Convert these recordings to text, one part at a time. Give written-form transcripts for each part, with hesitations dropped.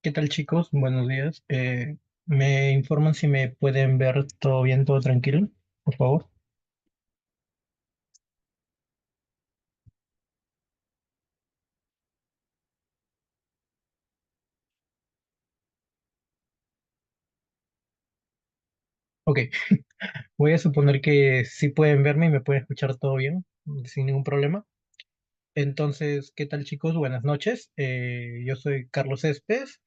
¿Qué tal, chicos? Buenos días. ¿Me informan si me pueden ver todo bien, todo tranquilo? Por favor. Ok, voy a suponer que sí pueden verme y me pueden escuchar todo bien, sin ningún problema. Entonces, ¿qué tal, chicos? Buenas noches. Yo soy Carlos Céspedes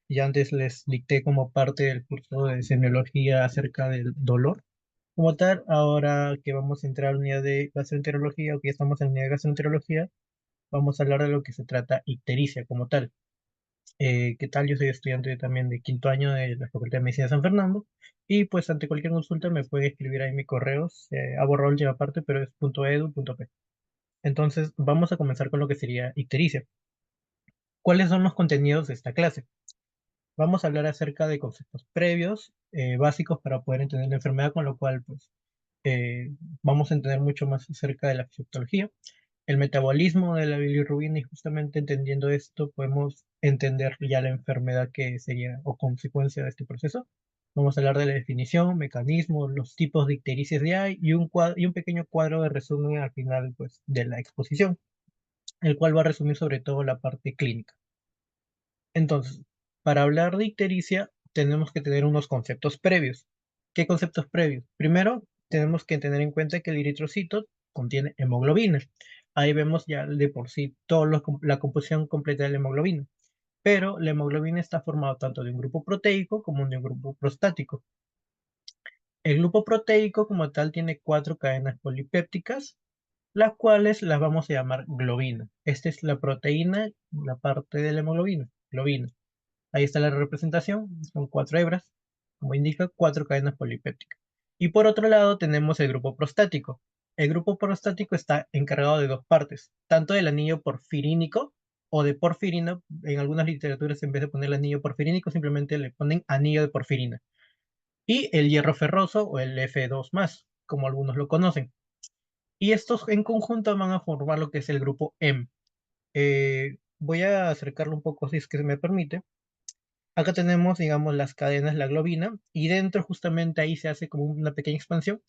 y antes les dicté como parte del curso de semiología acerca del dolor. Como tal, ahora que vamos a entrar a la unidad de gastroenterología o que ya estamos en la unidad de gastroenterología, vamos a hablar de lo que se trata ictericia como tal. ¿Qué tal? Yo soy estudiante también de quinto año de la Facultad de Medicina de San Fernando y pues ante cualquier consulta me puede escribir ahí mi correo, ha borrado la última parte, pero es .edu.p. Entonces vamos a comenzar con lo que sería ictericia. ¿Cuáles son los contenidos de esta clase? Vamos a hablar acerca de conceptos previos, básicos para poder entender la enfermedad, con lo cual pues eh, vamos a entender mucho más acerca de la fisiología, el metabolismo de la bilirrubina, y justamente entendiendo esto podemos entender ya la enfermedad que sería o consecuencia de este proceso. Vamos a hablar de la definición, mecanismos, los tipos de ictericias de hay y y un pequeño cuadro de resumen al final pues, de la exposición, el cual va a resumir sobre todo la parte clínica. Entonces, para hablar de ictericia tenemos que tener unos conceptos previos. ¿Qué conceptos previos? Primero, tenemos que tener en cuenta que el eritrocito contiene hemoglobina. Ahí vemos ya de por sí la composición completa de la hemoglobina. Pero la hemoglobina está formada tanto de un grupo proteico como de un grupo prostático. El grupo proteico como tal tiene cuatro cadenas polipépticas, las cuales las vamos a llamar globina. Esta es la proteína, la parte de la hemoglobina, globina. Ahí está la representación, son cuatro hebras, como indica, cuatro cadenas polipépticas. Y por otro lado tenemos el grupo prostático. El grupo prostático está encargado de dos partes, tanto del anillo porfirínico o de porfirina. En algunas literaturas, en vez de poner el anillo porfirínico, simplemente le ponen anillo de porfirina. Y el hierro ferroso o el F2 más, como algunos lo conocen. Y estos en conjunto van a formar lo que es el grupo M. Voy a acercarlo un poco si es que se me permite. Acá tenemos, digamos, las cadenas, la globina, y dentro justamente ahí se hace como una pequeña expansión,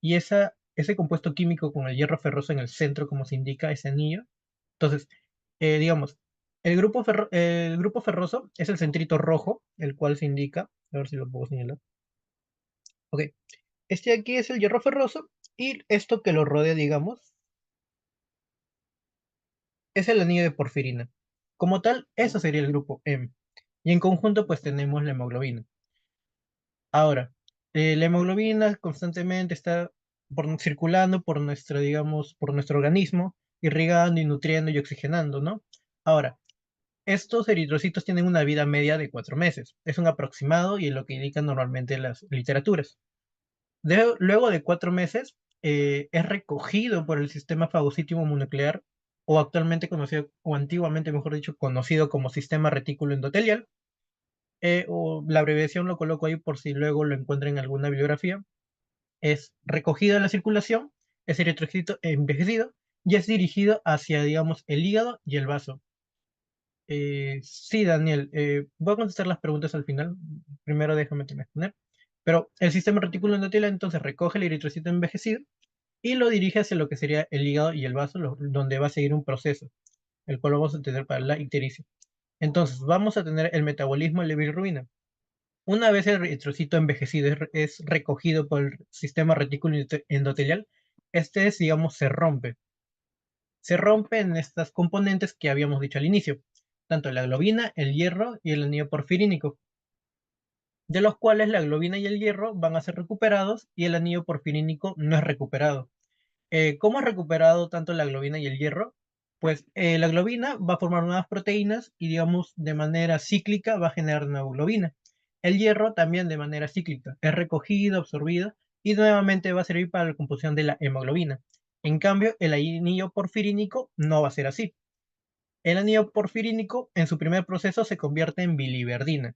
y ese compuesto químico con el hierro ferroso en el centro, como se indica, ese anillo. Entonces, digamos, el grupo ferroso es el centrito rojo, el cual se indica, a ver si lo puedo señalar. Ok, este de aquí es el hierro ferroso, y esto que lo rodea, digamos, es el anillo de porfirina. Como tal, eso sería el grupo M. Y en conjunto, pues tenemos la hemoglobina. Ahora, la hemoglobina constantemente está circulando por nuestro, digamos, por nuestro organismo, irrigando y nutriendo y oxigenando, ¿no? Ahora, estos eritrocitos tienen una vida media de 4 meses. Es un aproximado y es lo que indican normalmente las literaturas. Luego de 4 meses, es recogido por el sistema fagocítimo mononuclear, o actualmente conocido, o antiguamente, mejor dicho, conocido como sistema retículo endotelial, o la abreviación lo coloco ahí por si luego lo encuentran en alguna bibliografía. Es recogido de la circulación, es eritrocito envejecido y es dirigido hacia, digamos, el hígado y el vaso. Sí, Daniel, voy a contestar las preguntas al final. Primero déjame terminar. Pero el sistema reticular endotelial entonces recoge el eritrocito envejecido y lo dirige hacia lo que sería el hígado y el vaso, donde va a seguir un proceso, el cual vamos a tener para la ictericia. Entonces, vamos a tener el metabolismo de la bilirrubina. Una vez el eritrocito envejecido es recogido por el sistema retículo endotelial, este es, digamos, se rompe. Se rompe en estas componentes que habíamos dicho al inicio, tanto la globina, el hierro y el anillo porfirínico, de los cuales la globina y el hierro van a ser recuperados y el anillo porfirínico no es recuperado. ¿Cómo es recuperado tanto la globina y el hierro? Pues la globina va a formar nuevas proteínas y, digamos, de manera cíclica va a generar nueva globina. El hierro también de manera cíclica es recogido, absorbido y nuevamente va a servir para la composición de la hemoglobina. En cambio, el anillo porfirínico no va a ser así. El anillo porfirínico en su primer proceso se convierte en biliverdina.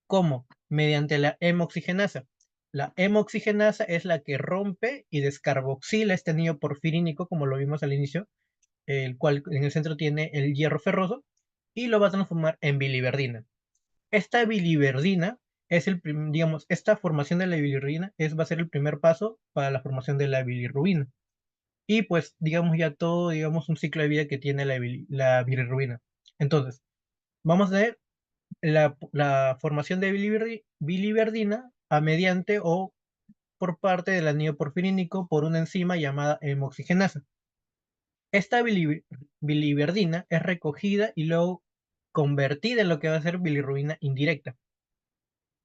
¿Cómo? Mediante la hemoxigenasa. La hemoxigenasa es la que rompe y descarboxila este anillo porfirínico, como lo vimos al inicio, el cual en el centro tiene el hierro ferroso, y lo va a transformar en biliverdina. Esta biliverdina es digamos, esta formación de la bilirrubina va a ser el primer paso para la formación de la bilirrubina. Y pues, digamos ya todo, digamos, un ciclo de vida que tiene la bilirrubina. Entonces, vamos a ver la formación de biliverdina a mediante o por parte del anillo porfirínico por una enzima llamada hemoxigenasa. Esta biliverdina es recogida y luego convertida en lo que va a ser bilirrubina indirecta.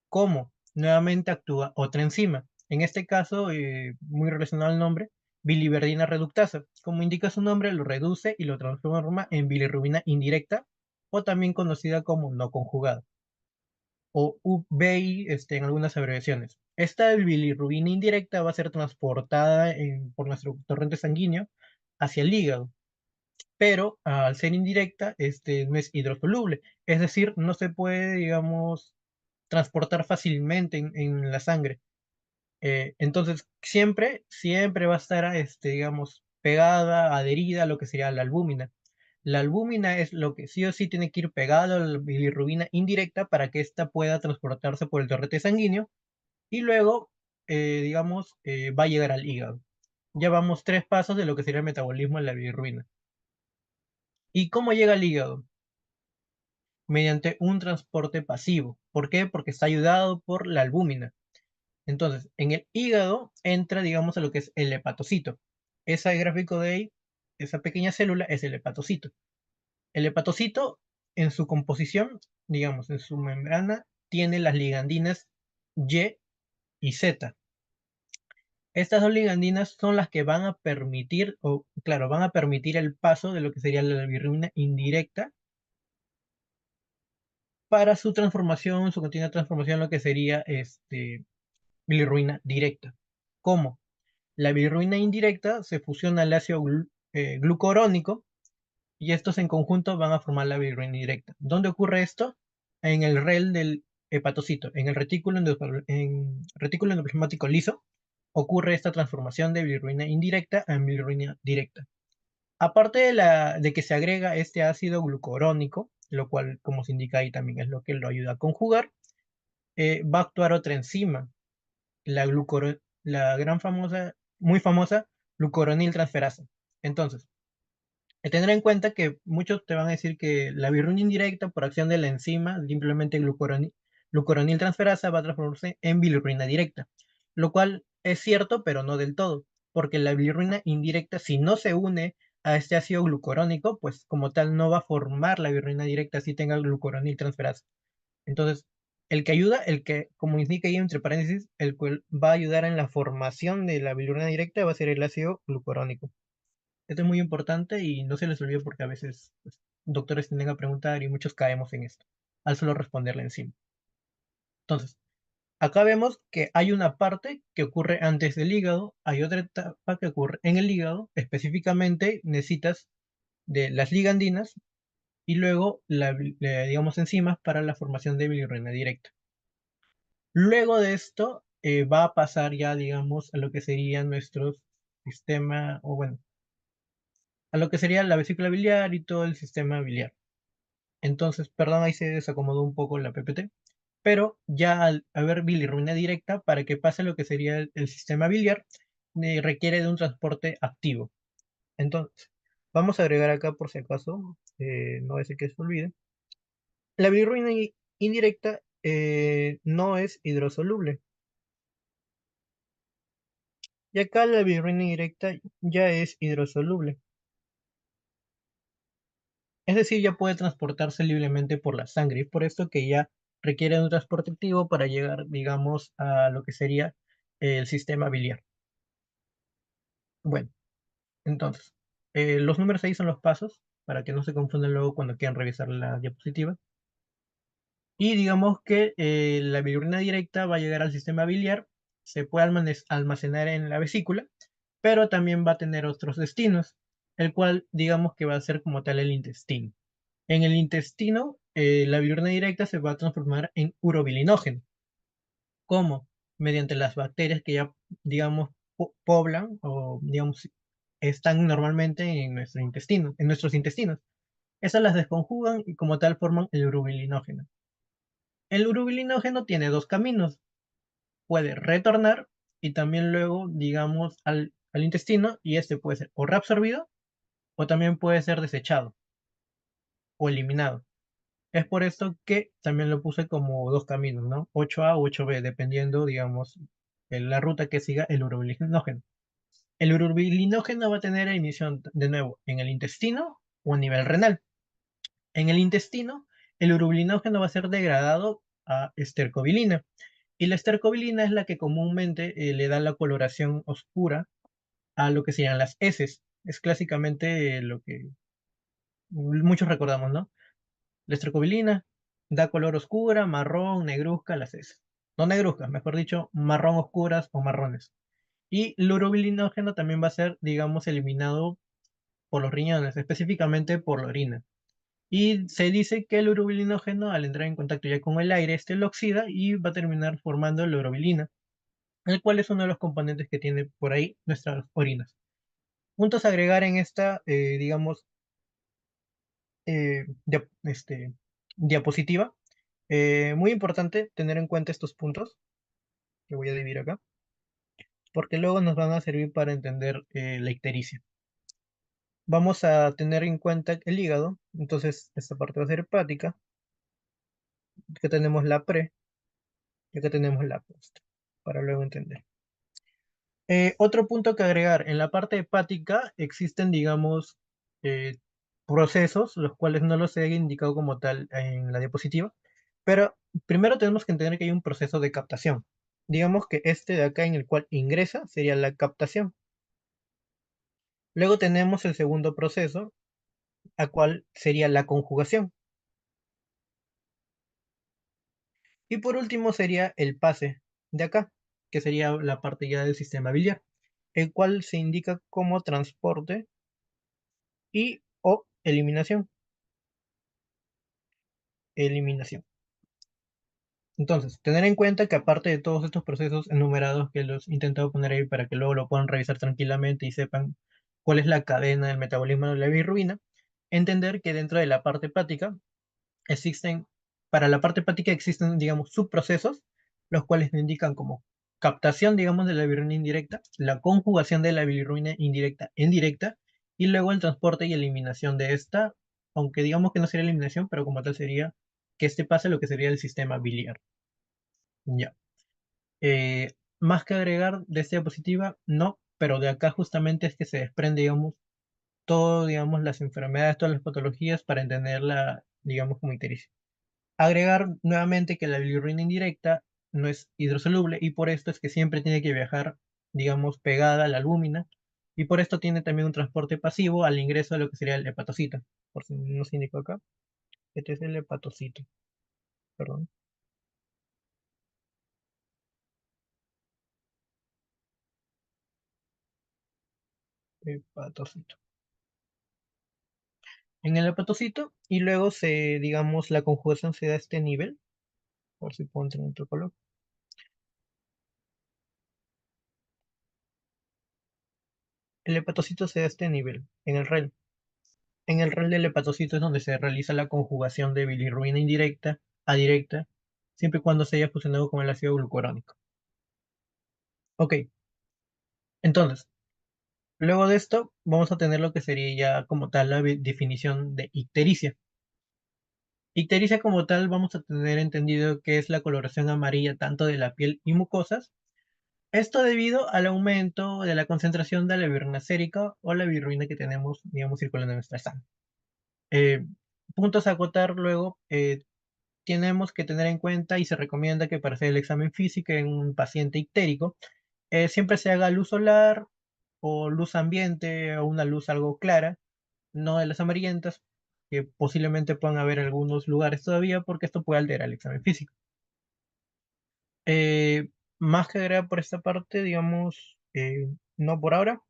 ¿Cómo? Nuevamente actúa otra enzima. En este caso, muy relacionado al nombre, biliverdina reductasa. Como indica su nombre, lo reduce y lo transforma en bilirrubina indirecta o también conocida como no conjugada o UBI en algunas abreviaciones. Esta bilirrubina indirecta va a ser transportada por nuestro torrente sanguíneo hacia el hígado, pero al ser indirecta, no es hidrosoluble, es decir, no se puede, digamos, transportar fácilmente en la sangre. Entonces, siempre va a estar, digamos, pegada, adherida a lo que sería la albúmina. La albúmina es lo que sí o sí tiene que ir pegado a la bilirrubina indirecta para que ésta pueda transportarse por el torrente sanguíneo y luego, digamos, va a llegar al hígado. Ya vamos 3 pasos de lo que sería el metabolismo de la bilirrubina. ¿Y cómo llega al hígado? Mediante un transporte pasivo. ¿Por qué? Porque está ayudado por la albúmina. Entonces, en el hígado entra, digamos, a lo que es el hepatocito. Ese gráfico de ahí, esa pequeña célula es el hepatocito. El hepatocito, en su composición, digamos, en su membrana, tiene las ligandinas Y y Z. Estas dos ligandinas son las que van a permitir, o claro, van a permitir el paso de lo que sería la bilirrubina indirecta para su transformación, su continua transformación, en lo que sería bilirrubina directa. ¿Cómo? La bilirrubina indirecta se fusiona al ácido glucurónico y estos en conjunto van a formar la bilirrubina indirecta. ¿Dónde ocurre esto? En el REL del hepatocito, en el retículo endoplasmático liso, ocurre esta transformación de bilirrubina indirecta a bilirrubina directa. Aparte de que se agrega este ácido glucurónico, lo cual, como se indica ahí, también es lo que lo ayuda a conjugar, va a actuar otra enzima, la gran famosa, muy famosa glucuronil transferasa. Entonces, tener en cuenta que muchos te van a decir que la bilirrubina indirecta por acción de la enzima, simplemente glucuronil transferasa, va a transformarse en bilirrubina directa, lo cual es cierto, pero no del todo, porque la bilirrubina indirecta, si no se une a este ácido glucurónico, pues como tal no va a formar la bilirrubina directa si tenga glucuronil transferasa. Entonces, el que, como indica ahí entre paréntesis, el cual va a ayudar en la formación de la bilirrubina directa va a ser el ácido glucurónico. Esto es muy importante y no se les olvide porque a veces pues, doctores tienden a preguntar y muchos caemos en esto, al solo responderle encima. Entonces, acá vemos que hay una parte que ocurre antes del hígado, hay otra etapa que ocurre en el hígado, específicamente necesitas de las ligandinas y luego, digamos, enzimas para la formación de bilirrubina directa. Luego de esto, va a pasar ya, digamos, a lo que sería nuestro sistema, o bueno, a lo que sería la vesícula biliar y todo el sistema biliar. Entonces, perdón, ahí se desacomodó un poco la PPT, pero ya al haber bilirrubina directa, para que pase lo que sería el sistema biliar, requiere de un transporte activo. Entonces, vamos a agregar acá por si acaso, no es que se olvide. La bilirrubina indirecta no es hidrosoluble. Y acá la bilirrubina indirecta ya es hidrosoluble. Es decir, ya puede transportarse libremente por la sangre. Y por esto que ya requiere de un transporte activo para llegar, digamos, a lo que sería el sistema biliar. Bueno, entonces, los números ahí son los pasos, para que no se confundan luego cuando quieran revisar la diapositiva. Y digamos que la bilirrubina directa va a llegar al sistema biliar, se puede almacenar en la vesícula, pero también va a tener otros destinos, el cual digamos que va a ser como tal el intestino. En el intestino, la bilirrubina directa se va a transformar en urobilinógeno. ¿Cómo? Mediante las bacterias que ya, digamos, poblan o, digamos, están normalmente en nuestros intestinos. Esas las desconjugan y como tal forman el urobilinógeno. El urobilinógeno tiene dos caminos. Puede retornar y también luego, digamos, al intestino, y este puede ser o reabsorbido o también puede ser desechado o eliminado. Es por esto que también lo puse como dos caminos, ¿no? 8A o 8B, dependiendo, digamos, en la ruta que siga el urobilinógeno. El urobilinógeno va a tener emisión de nuevo en el intestino o a nivel renal. En el intestino, el urobilinógeno va a ser degradado a estercobilina. Y la estercobilina es la que comúnmente le da la coloración oscura a lo que serían las heces. Es clásicamente lo que muchos recordamos, ¿no? La estercobilina da color oscura, marrón, negruzca las heces. No negruzcas, mejor dicho, marrón oscuras o marrones. Y el urobilinógeno también va a ser, digamos, eliminado por los riñones, específicamente por la orina. Y se dice que el urobilinógeno, al entrar en contacto ya con el aire, este lo oxida y va a terminar formando la urobilina, el cual es uno de los componentes que tiene por ahí nuestras orinas. Puntos a agregar en esta, digamos, diapositiva. Muy importante tener en cuenta estos puntos que voy a dividir acá, porque luego nos van a servir para entender la ictericia. Vamos a tener en cuenta el hígado, entonces esta parte va a ser hepática, que tenemos la pre, y acá tenemos la post, para luego entender. Otro punto que agregar, en la parte hepática existen, digamos, eh, procesos, los cuales no los he indicado como tal en la diapositiva, pero primero tenemos que entender que hay un proceso de captación. Digamos que este de acá en el cual ingresa sería la captación. Luego tenemos el segundo proceso, a cual sería la conjugación. Y por último sería el pase de acá, que sería la parte ya del sistema biliar, el cual se indica como transporte y o eliminación. Eliminación. Entonces, tener en cuenta que aparte de todos estos procesos enumerados que los he intentado poner ahí para que luego lo puedan revisar tranquilamente y sepan cuál es la cadena del metabolismo de la bilirrubina, entender que dentro de la parte hepática existen, para la parte hepática existen, digamos, subprocesos, los cuales nos indican como captación, digamos, de la bilirrubina indirecta, la conjugación de la bilirrubina indirecta en directa, y luego el transporte y eliminación de esta, aunque digamos que no sería eliminación, pero como tal sería que este pase lo que sería el sistema biliar. Ya. Más que agregar de esta diapositiva, no, pero de acá justamente es que se desprende, digamos, todo, digamos, las enfermedades, todas las patologías para entenderla, digamos, como ictericia. Agregar nuevamente que la bilirrubina indirecta no es hidrosoluble y por esto es que siempre tiene que viajar, digamos, pegada a la albúmina y por esto tiene también un transporte pasivo al ingreso de lo que sería el hepatocito. Por si no se indicó acá, este es el hepatocito, perdón, hepatocito. En el hepatocito y luego se, digamos, la conjugación se da a este nivel, por si puedo entrar en otro color. El hepatocito se da a este nivel, en el REL. En el rol del hepatocito es donde se realiza la conjugación de bilirrubina indirecta a directa, siempre y cuando se haya fusionado con el ácido glucurónico. Ok, entonces, luego de esto vamos a tener lo que sería ya como tal la definición de ictericia. Ictericia como tal vamos a tener entendido que es la coloración amarilla tanto de la piel y mucosas. Esto debido al aumento de la concentración de la bilirrubina sérica o la bilirrubina que tenemos, digamos, circulando en nuestra sangre. Eh, Puntos a acotar luego, tenemos que tener en cuenta y se recomienda que para hacer el examen físico en un paciente ictérico, siempre se haga luz solar o luz ambiente o una luz algo clara, no de las amarillentas, que posiblemente puedan haber algunos lugares todavía porque esto puede alterar el examen físico. Eh, Más que agregar por esta parte, digamos, no por ahora.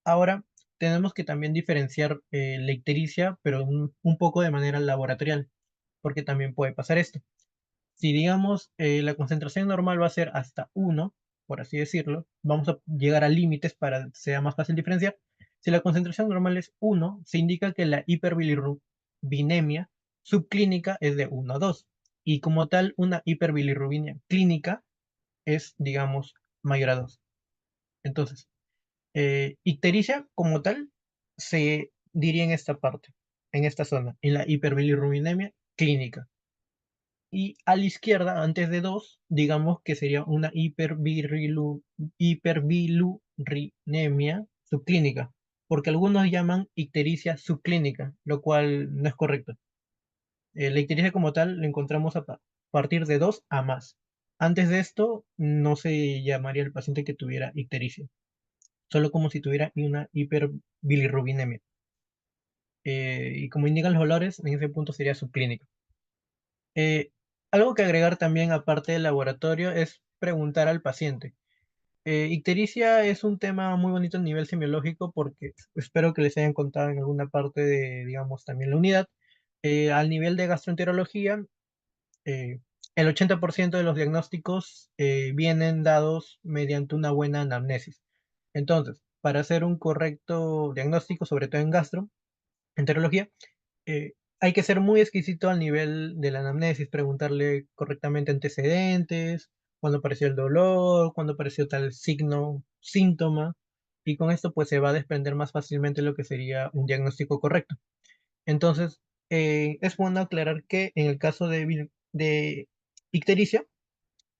Ahora tenemos que también diferenciar la ictericia, pero un poco de manera laboratorial, porque también puede pasar esto. Si digamos la concentración normal va a ser hasta 1, por así decirlo, vamos a llegar a límites para que sea más fácil diferenciar. Si la concentración normal es 1, se indica que la hiperbilirrubina, hiperbilirubinemia subclínica es de 1 a 2. Y como tal, una hiperbilirrubinemia clínica es, digamos, mayor a 2. Entonces, ictericia como tal se diría en esta parte, en esta zona, en la hiperbilirrubinemia clínica. Y a la izquierda, antes de 2 digamos que sería una hiperbilurinemia subclínica, porque algunos llaman ictericia subclínica, lo cual no es correcto. La ictericia como tal la encontramos a partir de 2 a más. Antes de esto, no se llamaría al paciente que tuviera ictericia, solo como si tuviera una hiperbilirrubinemia. Y como indican los valores, en ese punto sería subclínico. Eh, Algo que agregar también aparte del laboratorio es preguntar al paciente. Ictericia es un tema muy bonito a nivel semiológico porque espero que les hayan contado en alguna parte de, digamos, también la unidad. Al nivel de gastroenterología, eh, el 80% de los diagnósticos vienen dados mediante una buena anamnesis. Entonces, para hacer un correcto diagnóstico, sobre todo en gastroenterología, hay que ser muy exquisito al nivel de la anamnesis, preguntarle correctamente antecedentes, cuándo apareció el dolor, cuándo apareció tal signo, síntoma, y con esto pues se va a desprender más fácilmente lo que sería un diagnóstico correcto. Entonces, es bueno aclarar que en el caso de ictericia,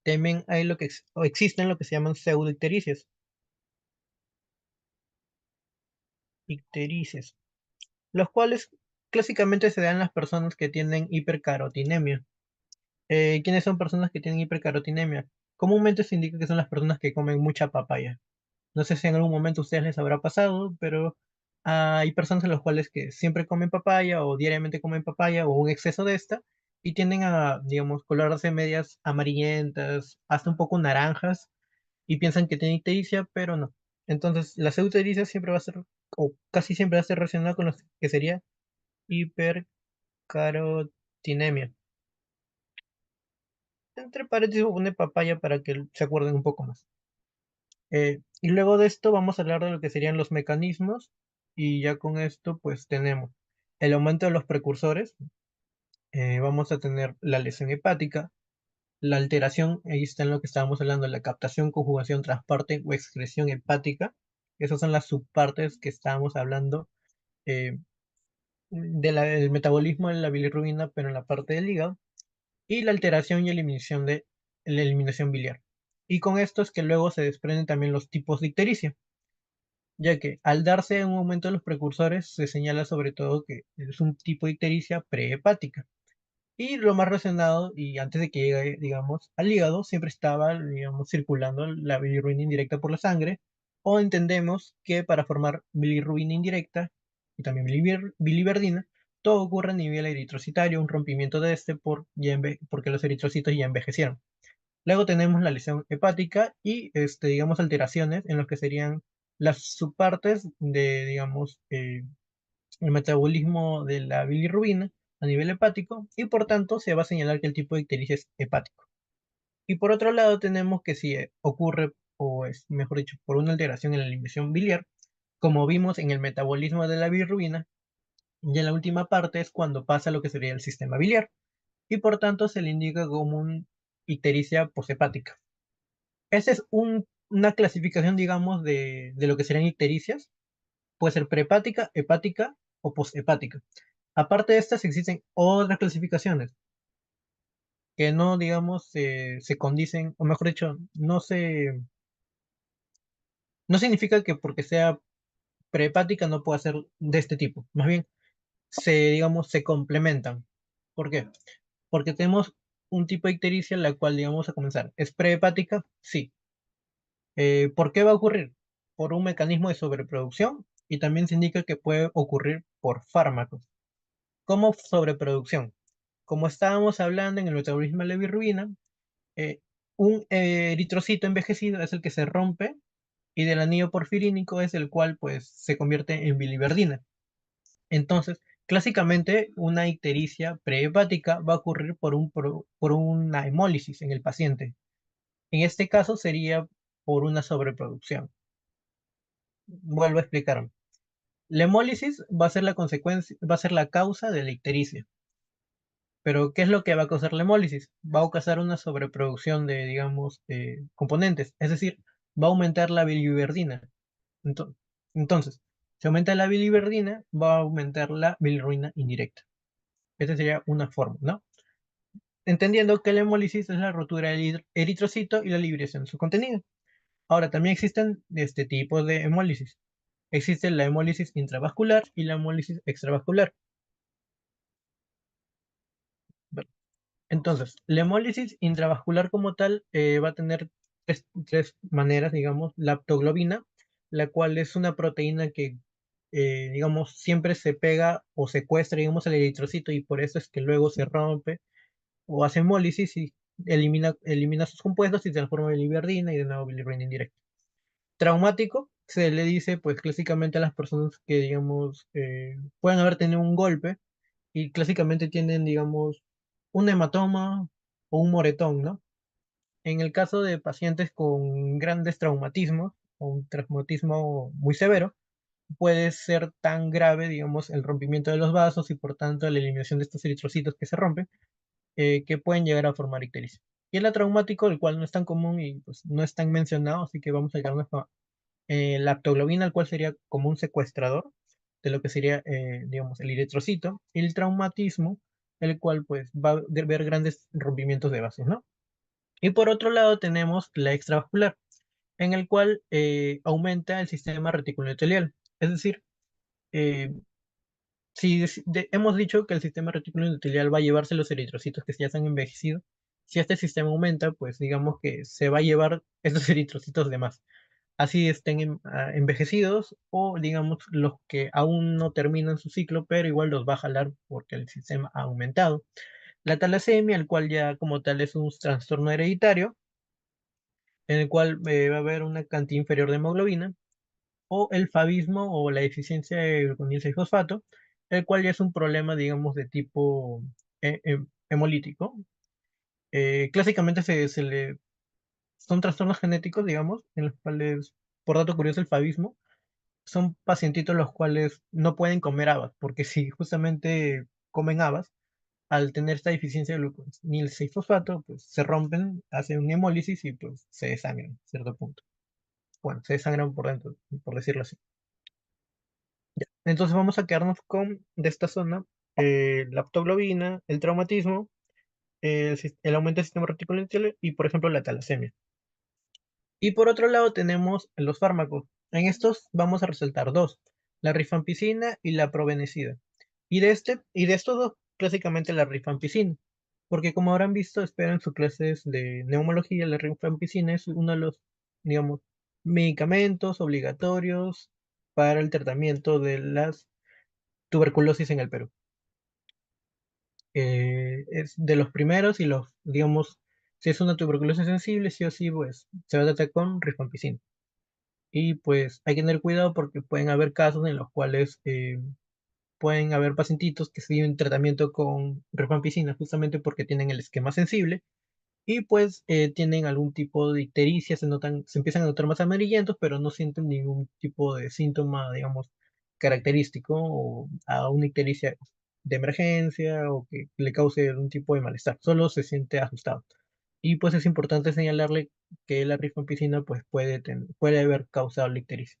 también hay o existen lo que se llaman pseudoictericias. Ictericias, los cuales clásicamente se dan en las personas que tienen hipercarotinemia. ¿Quiénes son personas que tienen hipercarotinemia? Comúnmente se indica que son las personas que comen mucha papaya. No sé si en algún momento a ustedes les habrá pasado, pero hay personas en las cuales que siempre comen papaya o diariamente comen papaya o un exceso de esta y tienden a, digamos, colorarse medias amarillentas, hasta un poco naranjas y piensan que tienen ictericia, pero no. Entonces, la pseudoictericia siempre va a ser, o casi siempre va a ser relacionada con lo que sería hipercarotinemia. Entre paréntesis voy a poner papaya para que se acuerden un poco más. Y luego de esto vamos a hablar de lo que serían los mecanismos y ya con esto pues tenemos el aumento de los precursores, vamos a tener la lesión hepática, la alteración, ahí está en lo que estábamos hablando, la captación, conjugación, transporte o excreción hepática. Esas son las subpartes que estábamos hablando eh, del metabolismo de la bilirrubina, pero en la parte del hígado, y la alteración y eliminación de la eliminación biliar. Y con esto es que luego se desprenden también los tipos de ictericia, ya que al darse un aumento de los precursores se señala sobre todo que es un tipo de ictericia prehepática. Y lo más relacionado, y antes de que llegue, digamos, al hígado, siempre estaba, digamos, circulando la bilirrubina indirecta por la sangre, o entendemos que para formar bilirrubina indirecta y también biliverdina, todo ocurre a nivel eritrocitario, un rompimiento de este porque los eritrocitos ya envejecieron. Luego tenemos la lesión hepática y, digamos, alteraciones en lo que serían las subpartes de, digamos, el metabolismo de la bilirrubina a nivel hepático y por tanto se va a señalar que el tipo de ictericia es hepático. Y por otro lado tenemos que si ocurre, o es mejor dicho, por una alteración en la eliminación biliar, como vimos en el metabolismo de la bilirrubina, y en la última parte es cuando pasa lo que sería el sistema biliar y por tanto se le indica como una ictericia poshepática. Esa es una clasificación, digamos, de lo que serían ictericias. Puede ser prehepática, hepática o poshepática. Aparte de estas, existen otras clasificaciones que no, digamos, se condicen, o mejor dicho, no significa que porque sea prehepática no pueda ser de este tipo. Más bien, digamos, se complementan. ¿Por qué? Porque tenemos un tipo de ictericia la cual, digamos, a comenzar. ¿Es prehepática? Sí. ¿Por qué va a ocurrir? Por un mecanismo de sobreproducción y también se indica que puede ocurrir por fármacos. ¿Cómo sobreproducción? Como estábamos hablando en el metabolismo de la bilirrubina, eh, un eritrocito envejecido es el que se rompe y del anillo porfirínico es el cual pues se convierte en biliverdina. Entonces, clásicamente una ictericia prehepática va a ocurrir por una hemólisis en el paciente. En este caso sería por una sobreproducción. Vuelvo a explicarme. La hemólisis va a ser la consecuencia, va a ser la causa de la ictericia. Pero, ¿qué es lo que va a causar la hemólisis? Va a causar una sobreproducción de, digamos, componentes. Es decir, va a aumentar la biliverdina. Ento- Entonces, si aumenta la biliverdina, va a aumentar la bilirruina indirecta. Esa sería una forma, ¿no? Entendiendo que la hemólisis es la rotura del eritrocito y la liberación de su contenido. Ahora, también existen este tipo de hemólisis. Existe la hemólisis intravascular y la hemólisis extravascular. Bueno, entonces, la hemólisis intravascular como tal va a tener tres maneras, digamos, la aptoglobina, la cual es una proteína que, digamos, siempre se pega o secuestra, digamos, al eritrocito y por eso es que luego se rompe o hace hemólisis y elimina sus compuestos y transforma en biliverdina y de nuevo bilirrubina indirecta. Traumático se le dice, pues, clásicamente a las personas que, digamos, pueden haber tenido un golpe y clásicamente tienen, digamos, un hematoma o un moretón, ¿no? En el caso de pacientes con grandes traumatismos o un traumatismo muy severo, puede ser tan grave, digamos, el rompimiento de los vasos y por tanto la eliminación de estos eritrocitos que se rompen, que pueden llegar a formar ictericia. Y el traumático, el cual no es tan común y pues, no es tan mencionado, así que vamos a llegar a la aptoglobina, el cual sería como un secuestrador de lo que sería, digamos, el eritrocito, y el traumatismo, el cual pues va a ver grandes rompimientos de vasos, ¿no? Y por otro lado tenemos la extravascular, en el cual aumenta el sistema reticuloendotelial. Es decir, eh, si hemos dicho que el sistema reticuloendotelial va a llevarse los eritrocitos que ya se han envejecido, si este sistema aumenta, pues digamos que se va a llevar estos eritrocitos de más. Así estén envejecidos o digamos los que aún no terminan su ciclo, pero igual los va a jalar porque el sistema ha aumentado. La talasemia, el cual ya como tal es un trastorno hereditario, en el cual va a haber una cantidad inferior de hemoglobina, o el fabismo o la deficiencia de gluconil 6-fosfato, el cual ya es un problema, digamos, de tipo hemolítico. Clásicamente son trastornos genéticos, digamos, en los cuales, por dato curioso, el fabismo son pacientitos los cuales no pueden comer habas, porque si justamente comen habas, al tener esta deficiencia de glucosil 6-fosfato, pues se rompen, hacen una hemólisis y pues se desangran a cierto punto. Bueno, se desangran por dentro, por decirlo así. Entonces vamos a quedarnos con de esta zona la aptoglobina, el traumatismo, el aumento del sistema reticular y, por ejemplo, la talasemia. Y por otro lado tenemos los fármacos. En estos vamos a resaltar dos, la rifampicina y la probenecida. Y de estos dos, clásicamente la rifampicina. Porque como habrán visto, espero en sus clases de neumología, la rifampicina es uno de los, digamos, medicamentos obligatorios para el tratamiento de las tuberculosis en el Perú. Es de los primeros y los, digamos, si es una tuberculosis sensible, sí o sí, pues se va a tratar con rifampicina. Y pues hay que tener cuidado porque pueden haber casos en los cuales pueden haber pacientitos que siguen tratamiento con rifampicina justamente porque tienen el esquema sensible y pues tienen algún tipo de ictericia, se empiezan a notar más amarillentos, pero no sienten ningún tipo de síntoma, digamos, característico o a una ictericia de emergencia o que le cause algún tipo de malestar, solo se siente asustado. Y pues es importante señalarle que la rifampicina pues puede haber causado la ictericia.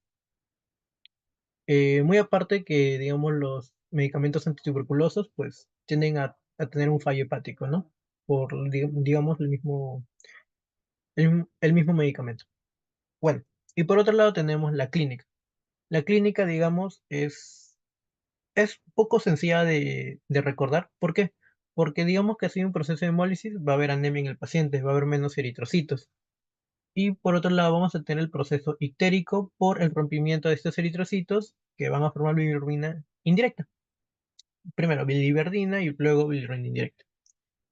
Muy aparte que, digamos, los medicamentos antituberculosos pues tienden a tener un fallo hepático, ¿no? Por, digamos, el mismo medicamento. Bueno, y por otro lado tenemos la clínica. La clínica, digamos, es poco sencilla de recordar. ¿Por qué? Porque digamos que así un proceso de hemólisis va a haber anemia en el paciente, va a haber menos eritrocitos. Y por otro lado vamos a tener el proceso ictérico por el rompimiento de estos eritrocitos que van a formar bilirrubina indirecta. Primero biliverdina y luego bilirrubina indirecta.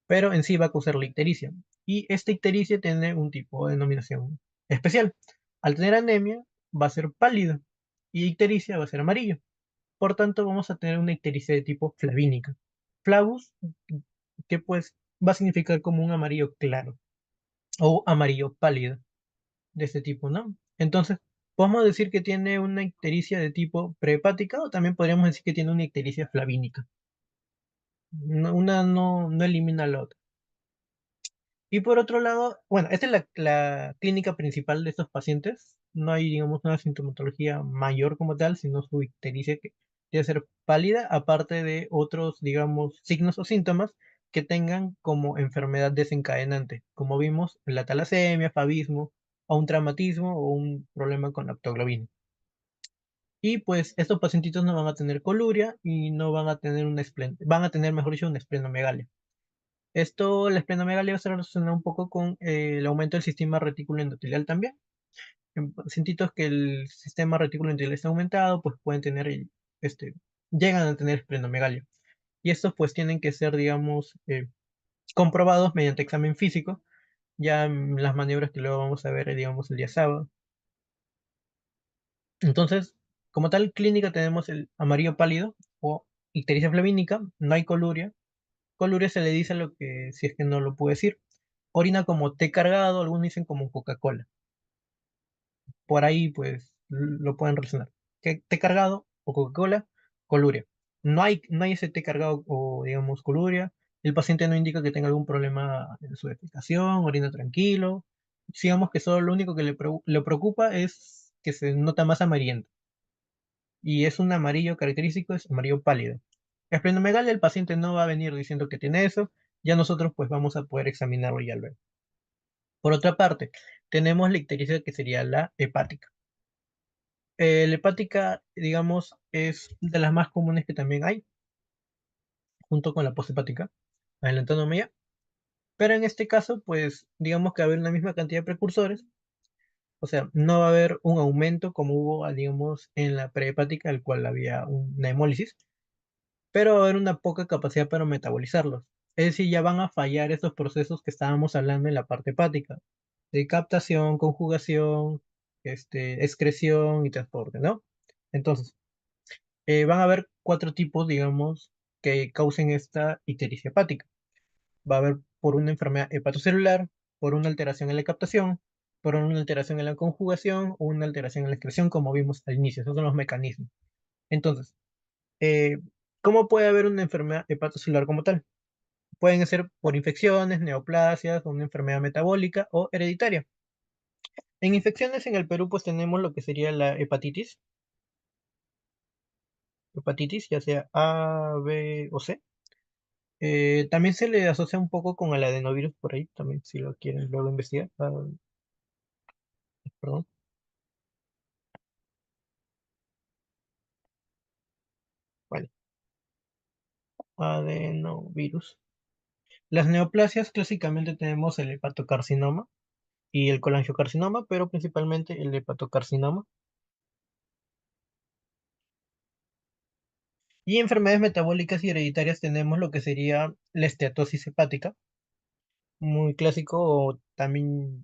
Pero en sí va a causar la ictericia. Y esta ictericia tiene un tipo de denominación especial. Al tener anemia, va a ser pálido y ictericia va a ser amarillo. Por tanto, vamos a tener una ictericia de tipo flavínica. Flavus, que pues va a significar como un amarillo claro o amarillo pálido de este tipo, ¿no? Entonces, Podemos decir que tiene una ictericia de tipo prehepática o también podríamos decir que tiene una ictericia flavínica. Una no elimina la otra. Y por otro lado, bueno, esta es la clínica principal de estos pacientes. No hay, digamos, una sintomatología mayor como tal, sino su ictericia que debe ser pálida, aparte de otros, digamos, signos o síntomas que tengan como enfermedad desencadenante, como vimos, la talasemia, fabismo, o un traumatismo o un problema con la aptoglobina. Y pues estos pacientitos no van a tener coluria y no van a tener van a tener, mejor dicho, una esplenomegalia. Esto, la esplenomegalia va a estar relacionada un poco con el aumento del sistema retículo endotelial también. En pacientitos que el sistema retículo endotelial está aumentado, pues pueden tener, este, llegan a tener esplenomegalia. Y estos pues tienen que ser, digamos, comprobados mediante examen físico, ya en las maniobras que luego vamos a ver, digamos, el día sábado. Entonces, como tal clínica tenemos el amarillo pálido o ictericia flavínica, no hay coluria. Coluria se le dice lo que, si es que no lo puedo decir, orina como té cargado, algunos dicen como Coca-Cola. Por ahí, pues, lo pueden relacionar. Té cargado o Coca-Cola, coluria. No hay ese té cargado o, digamos, coluria. El paciente no indica que tenga algún problema en su defecación, orina tranquilo. Digamos que solo lo único que le preocupa es que se nota más amarillento. Y es un amarillo característico, es amarillo pálido. Esplenomegalia, el paciente no va a venir diciendo que tiene eso, ya nosotros pues vamos a poder examinarlo ya luego. Por otra parte, tenemos la ictericia que sería la hepática. La hepática, digamos, es de las más comunes que también hay, junto con la posthepática, adelantándome ya. Pero en este caso, pues, digamos que va a haber una misma cantidad de precursores, o sea, no va a haber un aumento como hubo, digamos, en la prehepática, el cual había una hemólisis, pero va a haber una poca capacidad para metabolizarlos. Es decir, ya van a fallar esos procesos que estábamos hablando en la parte hepática, de captación, conjugación, excreción y transporte, ¿no? Entonces, van a haber cuatro tipos, digamos, que causen esta ictericia hepática. Va a haber por una enfermedad hepatocelular, por una alteración en la captación, por una alteración en la conjugación o una alteración en la excreción, como vimos al inicio. Esos son los mecanismos. Entonces, eh, ¿cómo puede haber una enfermedad hepatocelular como tal? Pueden ser por infecciones, neoplasias, una enfermedad metabólica o hereditaria. En infecciones en el Perú pues tenemos lo que sería la hepatitis, ya sea A, B o C. También se le asocia un poco con el adenovirus por ahí, también si lo quieren luego investigar. Perdón, vale, adenovirus. Las neoplasias clásicamente tenemos el hepatocarcinoma y el colangiocarcinoma, pero principalmente el hepatocarcinoma. Y enfermedades metabólicas y hereditarias tenemos lo que sería la esteatosis hepática, muy clásico, o también,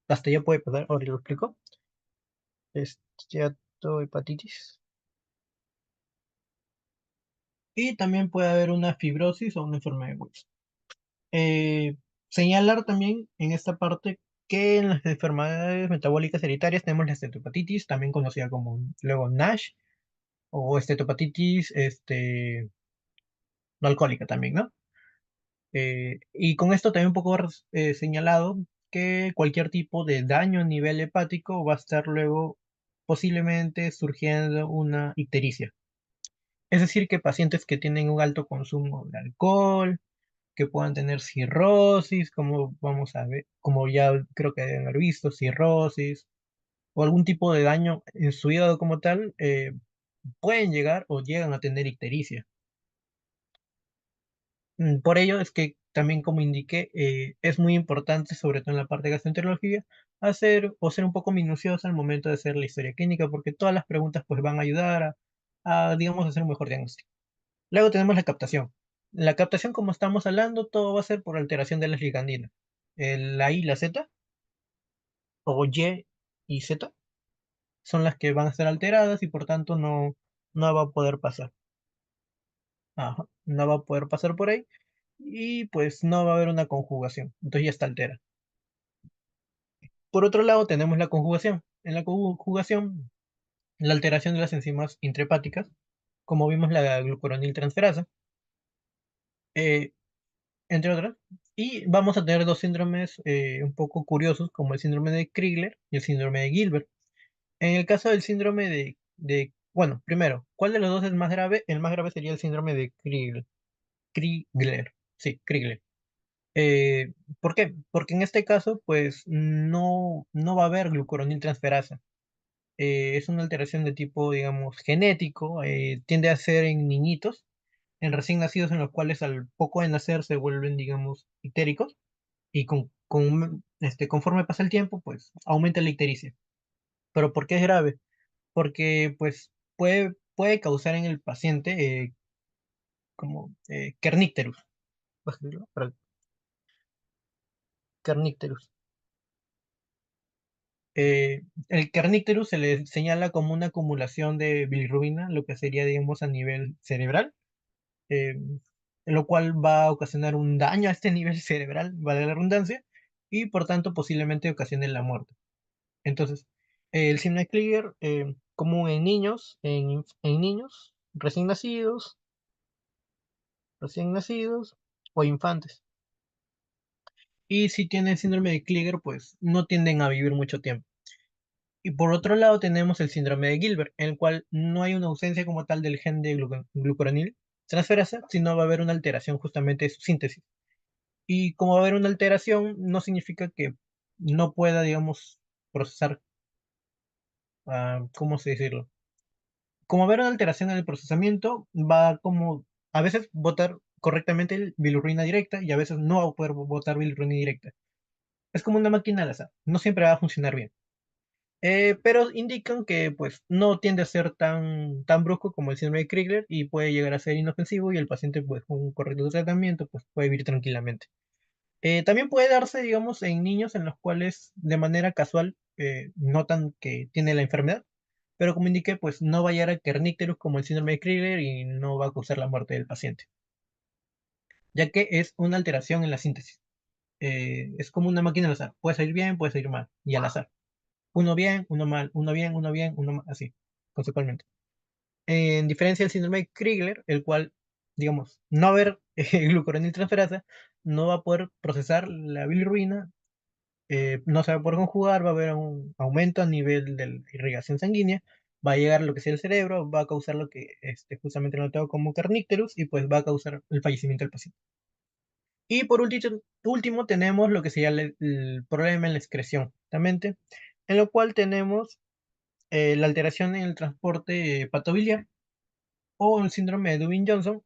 hasta ya puede pasar, ahora lo explico, esteatohepatitis. Y también puede haber una fibrosis o una enfermedad de Wilson. Eh, Señalar también en esta parte que en las enfermedades metabólicas hereditarias tenemos la esteatohepatitis, también conocida como luego NASH, o esteatohepatitis, no alcohólica también, ¿no? Y con esto también un poco señalado que cualquier tipo de daño a nivel hepático va a estar luego posiblemente surgiendo una ictericia. Es decir, que pacientes que tienen un alto consumo de alcohol, que puedan tener cirrosis, como vamos a ver, como ya creo que deben haber visto, cirrosis, o algún tipo de daño en su hígado como tal, pueden llegar o llegan a tener ictericia. Por ello es que también, como indiqué, es muy importante, sobre todo en la parte de gastroenterología, hacer o ser un poco minuciosa al momento de hacer la historia clínica, porque todas las preguntas pues van a ayudar digamos, hacer un mejor diagnóstico. Luego tenemos la captación. La captación, como estamos hablando, todo va a ser por alteración de las ligandinas. La I y la Z, o Y y Z, son las que van a estar alteradas y por tanto no va a poder pasar. Ajá, no va a poder pasar por ahí y pues no va a haber una conjugación. Entonces ya está altera. Por otro lado, tenemos la conjugación. en la conjugación la alteración de las enzimas intrahepáticas, como vimos la glucuroniltransferasa, eh, entre otras. Y vamos a tener dos síndromes un poco curiosos, como el síndrome de Krigler y el síndrome de Gilbert. En el caso del síndrome bueno, primero, ¿cuál de los dos es más grave? El más grave sería el síndrome de Krigler. Sí, Krigler. Eh, ¿Por qué? Porque en este caso, pues no va a haber glucuroniltransferasa. Es una alteración de tipo, digamos, genético, tiende a ser en niñitos, en recién nacidos, en los cuales al poco de nacer se vuelven, digamos, ictéricos, y conforme pasa el tiempo, pues aumenta la ictericia. ¿Pero por qué es grave? Porque pues puede causar en el paciente como kernicterus, por ejemplo, kernicterus. El kernicterus se le señala como una acumulación de bilirrubina, lo que sería, digamos, a nivel cerebral, eh, lo cual va a ocasionar un daño a este nivel cerebral, vale la redundancia, y por tanto posiblemente ocasione la muerte. Entonces, el síndrome de Krieger, común en niños, en niños recién nacidos o infantes. Y si tienen síndrome de Krieger, pues no tienden a vivir mucho tiempo. Y por otro lado tenemos el síndrome de Gilbert, en el cual no hay una ausencia como tal del gen de glucuronil transferasa, sino va a haber una alteración justamente de su síntesis. Y como va a haber una alteración, no significa que no pueda, digamos, procesar, ¿cómo se decirlo? Como va a haber una alteración en el procesamiento, va como a veces botar correctamente el bilirrubina directa y a veces no va a poder botar bilirrubina directa. Es como una máquina al azar, no siempre va a funcionar bien. Pero indican que pues no tiende a ser tan brusco como el síndrome de Krigler y puede llegar a ser inofensivo y el paciente pues con un correcto tratamiento pues puede vivir tranquilamente. También puede darse, digamos, en niños en los cuales de manera casual notan que tiene la enfermedad, pero como indiqué, pues no va a llegar a kernicterus como el síndrome de Krieger y no va a causar la muerte del paciente, ya que es una alteración en la síntesis. Es como una máquina al azar, puede salir bien, puede salir mal, y al azar. Uno bien, uno mal, uno bien, uno bien, uno mal, así, consecuentemente. En diferencia del síndrome de Krieger, el cual, digamos, no haber glucuroniltransferasa, no va a poder procesar la bilirrubina, no se va a poder conjugar, va a haber un aumento a nivel de la irrigación sanguínea, va a llegar a lo que sea el cerebro, va a causar lo que justamente notado como kernicterus y pues va a causar el fallecimiento del paciente. Y por último tenemos lo que sería el problema en la excreción, justamente, en lo cual tenemos la alteración en el transporte patobiliar o el síndrome de Dubin-Johnson,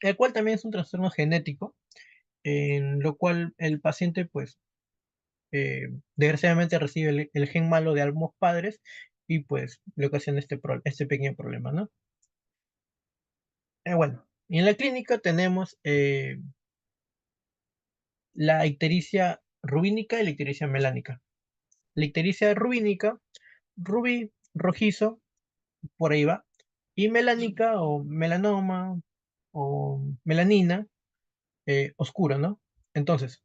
el cual también es un trastorno genético, en lo cual el paciente pues desgraciadamente recibe el gen malo de ambos padres y pues le ocasiona este pequeño problema, ¿no? Bueno, y en la clínica tenemos la ictericia rubínica y la ictericia melánica. La ictericia rubínica, rubí, rojizo, por ahí va, y melánica o melanoma o melanina, oscuro, ¿no? Entonces,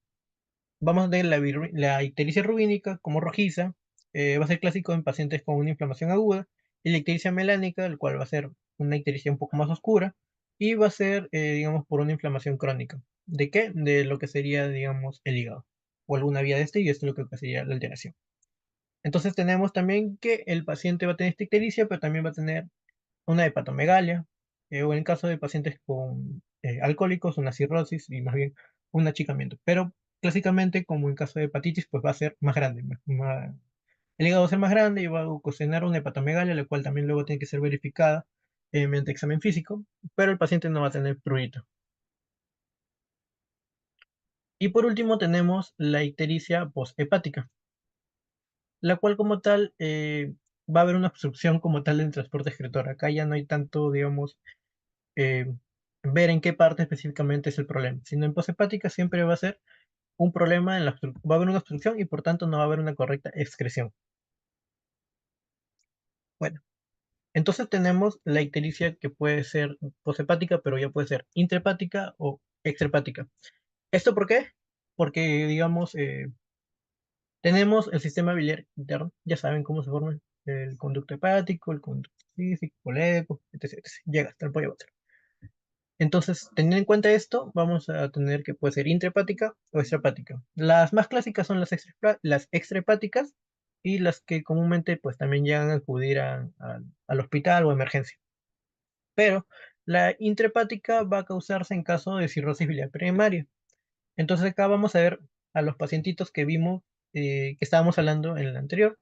vamos a tener la ictericia rubínica como rojiza, va a ser clásico en pacientes con una inflamación aguda, y la ictericia melánica, el cual va a ser una ictericia un poco más oscura, y va a ser, digamos, por una inflamación crónica. ¿De qué? De lo que sería, digamos, el hígado, o alguna vía de y esto es lo que sería la alteración. Entonces tenemos también que el paciente va a tener esta ictericia, pero también va a tener una hepatomegalia, o en el caso de pacientes con alcohólicos, una cirrosis y más bien un achicamiento. Pero clásicamente, como en caso de hepatitis, pues va a ser más grande. El hígado va a ser más grande y va a ocasionar una hepatomegalia, la cual también luego tiene que ser verificada mediante examen físico, pero el paciente no va a tener prurito. Y por último tenemos la ictericia posthepática, la cual como tal va a haber una obstrucción como tal del transporte excretor. Acá ya no hay tanto, digamos, eh, ver en qué parte específicamente es el problema. Sino en poshepática siempre va a ser un problema en va a haber una obstrucción y por tanto no va a haber una correcta excreción. Bueno, entonces tenemos la ictericia que puede ser poshepática, pero ya puede ser intrahepática o extrahepática. ¿Esto por qué? Porque, digamos, Tenemos el sistema biliar interno, ya saben cómo se forma el conducto hepático, el conducto físico, colédoco, etc. Llega hasta el cuello. Entonces, teniendo en cuenta esto, vamos a tener que puede ser intrahepática o extrahepática. Las más clásicas son las extrahepáticas y las que comúnmente pues también llegan a acudir al hospital o emergencia. Pero la intrahepática va a causarse en caso de cirrosis biliar primaria. Entonces acá vamos a ver a los pacientitos que vimos, que estábamos hablando en el anterior,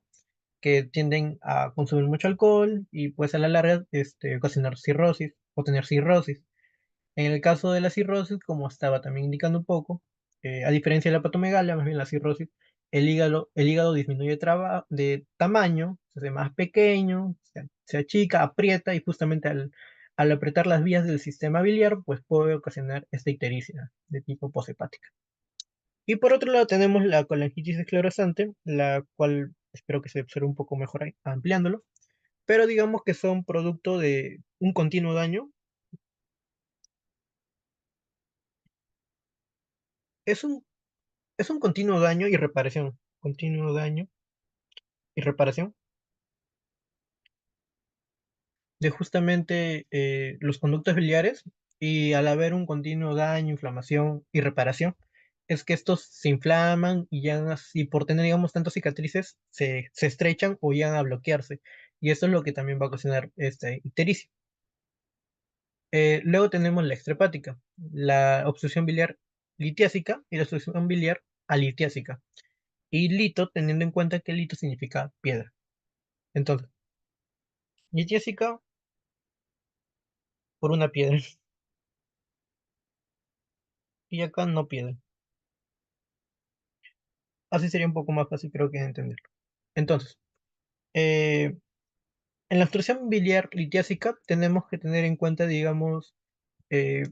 que tienden a consumir mucho alcohol y pues a la larga ocasionar cirrosis o tener cirrosis. En el caso de la cirrosis, como estaba también indicando un poco, a diferencia de la patomegalia, más bien la cirrosis, el hígado disminuye de tamaño, se hace más pequeño, se achica, aprieta y justamente al apretar las vías del sistema biliar, pues puede ocasionar esta ictericia de tipo posthepática. Y por otro lado tenemos la colangitis esclerosante, la cual espero que se observe un poco mejor ahí, ampliándolo, pero digamos que son producto de un continuo daño. Es un Es un continuo daño y reparación. Continuo daño y reparación de justamente los conductos biliares y al haber un continuo daño, inflamación y reparación, es que estos se inflaman y ya y por tener, digamos, tantas cicatrices, se estrechan o llegan a bloquearse. Y esto es lo que también va a ocasionar esta ictericia. Luego tenemos la extrahepática, la obstrucción biliar litiásica y la obstrucción biliar alitiásica. Y lito, teniendo en cuenta que lito significa piedra. Entonces, litiásica por una piedra y acá no piedra. Así sería un poco más fácil, creo que de entender. Entonces, eh, en la obstrucción biliar litiásica tenemos que tener en cuenta, digamos, eh,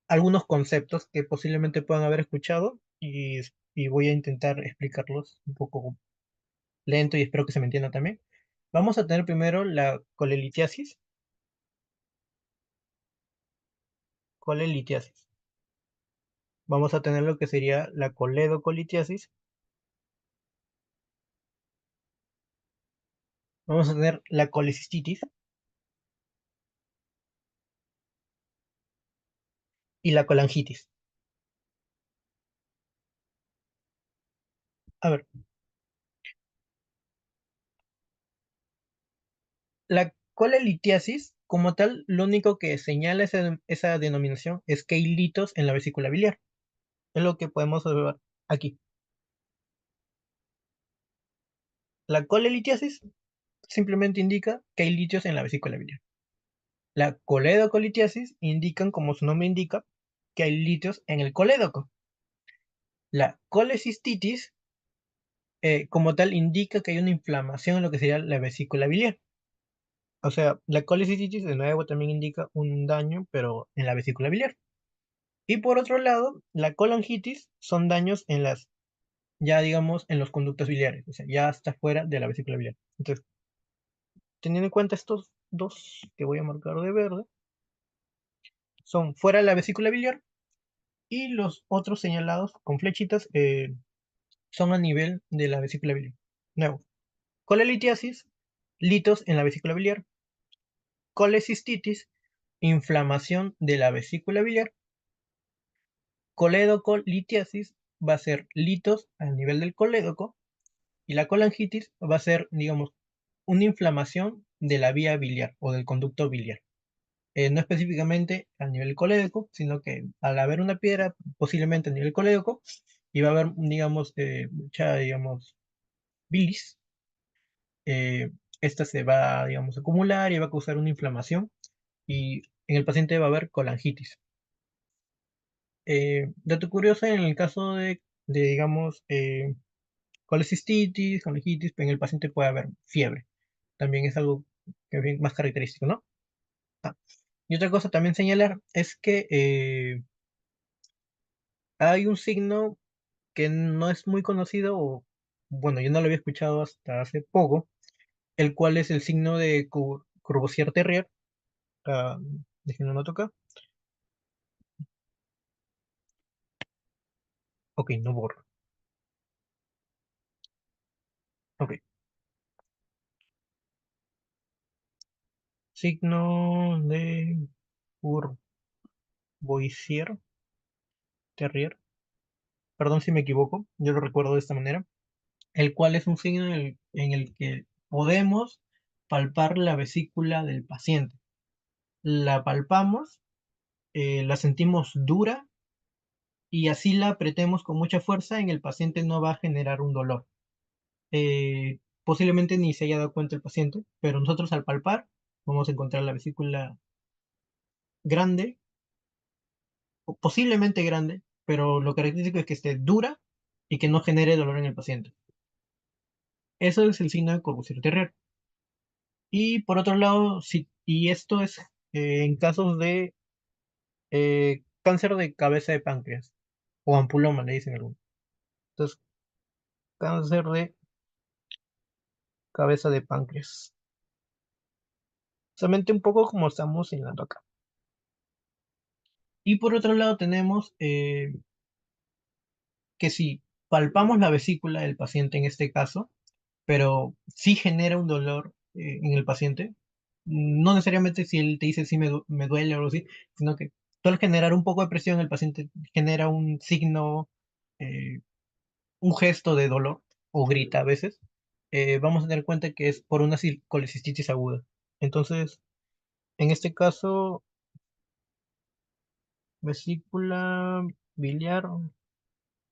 algunos conceptos que posiblemente puedan haber escuchado y voy a intentar explicarlos un poco lento y espero que se me entienda también. Vamos a tener primero la colelitiasis. Colelitiasis. Vamos a tener lo que sería la coledocolitiasis. Vamos a tener la colecistitis y la colangitis. A ver, la colelitiasis, como tal, lo único que señala esa denominación es que hay litos en la vesícula biliar. Es lo que podemos observar aquí. La colelitiasis simplemente indica que hay litios en la vesícula biliar. La coledocolitiasis indican, como su nombre indica, que hay litios en el colédoco. La colecistitis, como tal, indica que hay una inflamación en lo que sería la vesícula biliar. O sea, la colecistitis de nuevo también indica un daño, pero en la vesícula biliar. Y por otro lado, la colangitis son daños ya digamos, en los conductos biliares, o sea, ya está fuera de la vesícula biliar. Entonces, teniendo en cuenta estos dos que voy a marcar de verde, son fuera de la vesícula biliar y los otros señalados con flechitas son a nivel de la vesícula biliar. Nuevo, colelitiasis, litos en la vesícula biliar, colecistitis, inflamación de la vesícula biliar, coledocolitiasis va a ser litos a nivel del colédoco y la colangitis va a ser, digamos, una inflamación de la vía biliar o del conducto biliar. No específicamente a nivel colédoco, sino que al haber una piedra, posiblemente a nivel colédoco, y va a haber, digamos, mucha, digamos, bilis, eh, esta se va, digamos, a acumular y va a causar una inflamación y en el paciente va a haber colangitis. Dato curioso, en el caso digamos, colecistitis, colangitis, en el paciente puede haber fiebre. También es algo que es más característico, ¿no? Ah, y otra cosa también señalar es que hay un signo que no es muy conocido, o bueno, yo no lo había escuchado hasta hace poco, el cual es el signo de Courvoisier-Terrier. Ah, déjenme anoto acá. Ok, no borro. Signo de Boissier, Terrier, perdón si me equivoco, yo lo recuerdo de esta manera, el cual es un signo en el que podemos palpar la vesícula del paciente. La palpamos, la sentimos dura y así la apretemos con mucha fuerza, en el paciente no va a generar un dolor. Posiblemente ni se haya dado cuenta el paciente, pero nosotros al palpar vamos a encontrar la vesícula grande, o posiblemente grande, pero lo característico es que esté dura y que no genere dolor en el paciente. Eso es el signo de Corbusier Terrier. Y por otro lado, y esto es en casos de cáncer de cabeza de páncreas o ampuloma, le dicen algunos. Entonces, cáncer de cabeza de páncreas. Solamente un poco como estamos señalando acá. Y por otro lado tenemos que si palpamos la vesícula del paciente en este caso, pero sí genera un dolor en el paciente, no necesariamente si él te dice sí me duele o algo así, sino que tú al generar un poco de presión, el paciente genera un signo, eh, un gesto de dolor o grita a veces, vamos a tener cuenta que es por una colecistitis aguda. Entonces, en este caso, vesícula biliar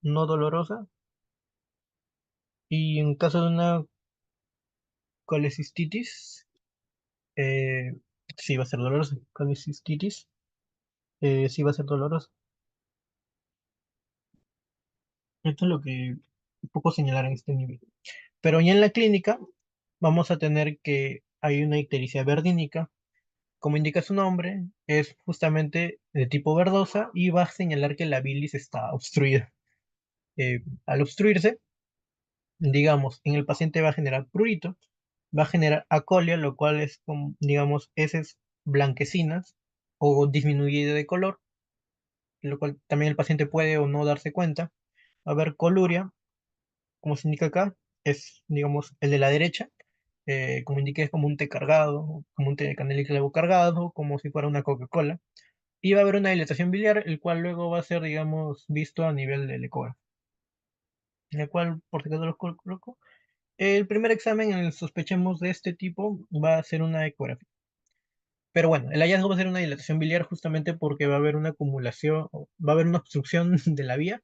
no dolorosa y en caso de una colecistitis, eh, sí va a ser dolorosa. Colecistitis, sí va a ser dolorosa. Esto es lo que poco señalar en este nivel. Pero ya en la clínica vamos a tener que hay una ictericia verdínica. Como indica su nombre, es justamente de tipo verdosa y va a señalar que la bilis está obstruida. Al obstruirse, digamos, en el paciente va a generar prurito, va a generar acolia, lo cual es, como, digamos, heces blanquecinas o disminuida de color, lo cual también el paciente puede o no darse cuenta. Va a haber coluria, como se indica acá, es, digamos, el de la derecha, como indiqué, es como un té cargado, como un té de canela y clavo cargado, como si fuera una Coca-Cola. Y va a haber una dilatación biliar, el cual luego va a ser, digamos, visto a nivel del ecógrafo. En el cual, por si acaso lo coloco, el primer examen en el sospechemos de este tipo va a ser una ecografía. Pero bueno, el hallazgo va a ser una dilatación biliar justamente porque va a haber una acumulación, va a haber una obstrucción de la vía,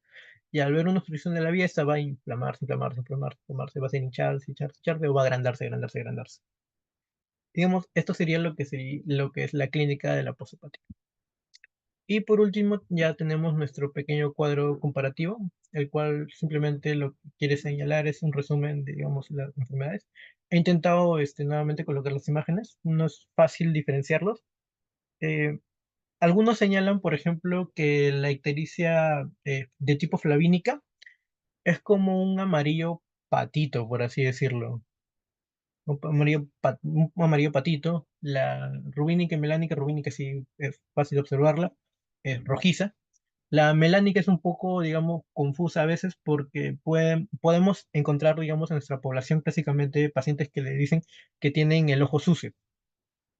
y al ver una obstrucción de la vía, esta va a inflamarse, inflamarse, inflamarse, inflamarse, va a ser hincharse, hincharse, hincharse, o va a agrandarse, agrandarse, agrandarse. Digamos, esto sería lo que es la clínica de la posopática. Y por último, ya tenemos nuestro pequeño cuadro comparativo, el cual simplemente lo que quiere señalar es un resumen de, digamos, las enfermedades. He intentado nuevamente colocar las imágenes, no es fácil diferenciarlos. Eh, Algunos señalan, por ejemplo, que la ictericia de tipo flavínica es como un amarillo patito, por así decirlo. Un amarillo patito. La rubínica y melánica, rubínica sí es fácil observarla, es rojiza. La melánica es un poco, digamos, confusa a veces porque podemos encontrar, digamos, en nuestra población clásicamente pacientes que le dicen que tienen el ojo sucio.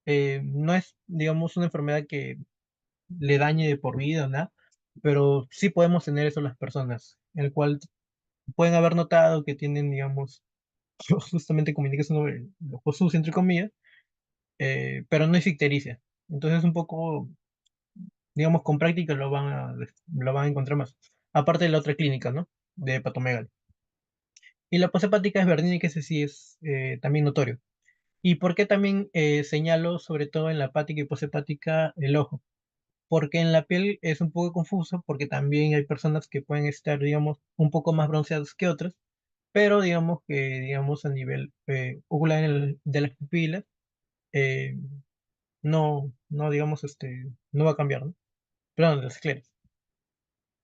No es, digamos, una enfermedad que le dañe de por vida o nada, pero sí podemos tener eso las personas, en el cual pueden haber notado que tienen, digamos, justamente como indica su nombre, el ojo sucio, entre comillas, pero no es ictericia. Entonces un poco, digamos, con práctica lo van a encontrar más. Aparte de la otra clínica, ¿no? De hepatomegalia. Y la poshepática es verdínica, que ese sí es también notorio. ¿Y por qué también señalo, sobre todo en la hepática y poshepática, el ojo? Porque en la piel es un poco confuso, porque también hay personas que pueden estar, digamos, un poco más bronceadas que otras, pero digamos que, digamos, a nivel ocular de las pupilas, eh, no, digamos, no va a cambiar, ¿no? Perdón, de las escleras.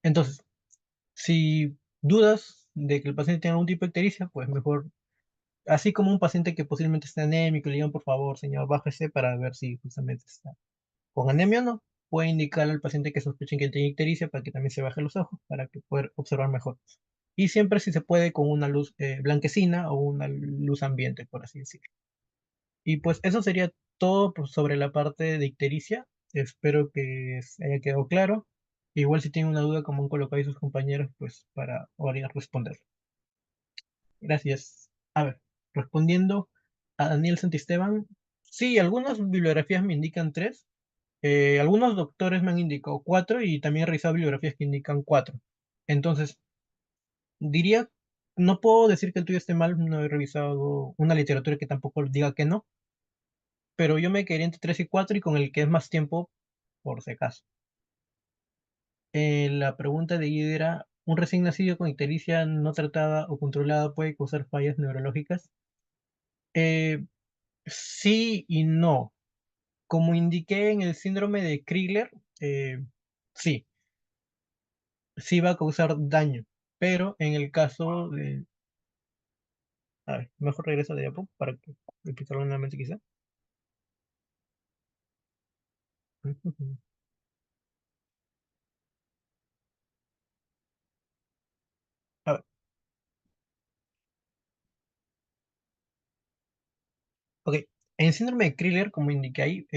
Entonces, si dudas de que el paciente tenga algún tipo de ictericia, pues mejor, así como un paciente que posiblemente esté anémico, le digan, por favor, señor, bájese para ver si justamente está con anemia o no. Puede indicar al paciente que sospechen que tiene ictericia para que también se baje los ojos, para que pueda observar mejor. Y siempre si se puede con una luz blanquecina o una luz ambiente, por así decirlo. Y pues eso sería todo pues, sobre la parte de ictericia. Espero que se haya quedado claro. Igual si tienen una duda, como han colocado ahí sus compañeros, pues para ahora responder. Gracias. A ver, respondiendo a Daniel Santisteban, sí, algunas bibliografías me indican tres. Algunos doctores me han indicado cuatro y también he revisado bibliografías que indican cuatro. Entonces, diría, no puedo decir que el tuyo esté mal, no he revisado una literatura que tampoco diga que no, pero yo me quedaría entre 3 y 4 y con el que es más tiempo, por si acaso. La pregunta de Guido era, ¿un recién nacido con ictericia no tratada o controlada puede causar fallas neurológicas? Eh, sí y no. Como indiqué en el síndrome de Krigler, sí, sí va a causar daño, pero en el caso de... A ver, mejor regreso de diapo para explicarlo nuevamente quizá. A ver, ok. En síndrome de Krigler, como indiqué ahí,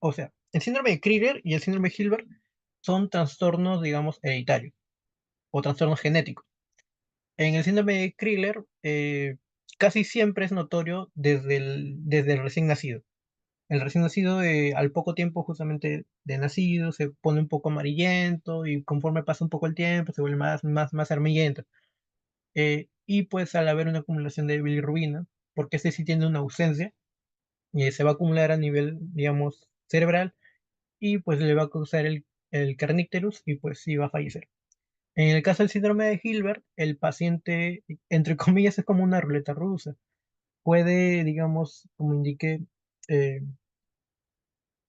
o sea, el síndrome de Krigler y el síndrome de Hilbert son trastornos, digamos, hereditarios o trastornos genéticos. En el síndrome de Krigler, casi siempre es notorio desde el recién nacido. El recién nacido, al poco tiempo justamente de nacido, se pone un poco amarillento y conforme pasa un poco el tiempo se vuelve más amarillento. Y pues al haber una acumulación de bilirrubina, porque este sí tiene una ausencia, se va a acumular a nivel, digamos, cerebral y pues le va a causar el kernicterus y pues sí va a fallecer. En el caso del síndrome de Hilbert, el paciente, entre comillas, es como una ruleta rusa. Puede, digamos, como indiqué, eh,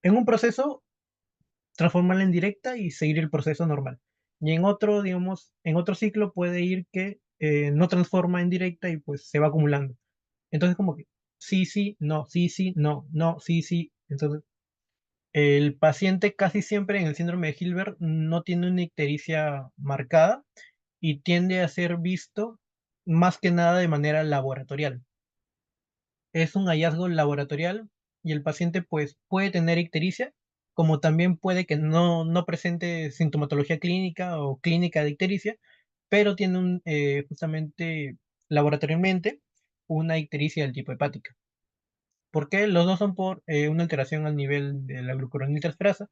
en un proceso transformarla en directa y seguir el proceso normal. Y en otro, digamos, en otro ciclo puede ir que no transforma en directa y pues se va acumulando. Entonces como que sí, sí, no, sí, sí, no, no, sí, sí. Entonces el paciente casi siempre en el síndrome de Hilbert no tiene una ictericia marcada y tiende a ser visto más que nada de manera laboratorial. Es un hallazgo laboratorial y el paciente pues puede tener ictericia, como también puede que no presente sintomatología clínica o clínica de ictericia, pero tiene justamente laboratorialmente una ictericia del tipo hepática. ¿Por qué? Los dos son por una alteración al nivel de la glucuroniltransferasa.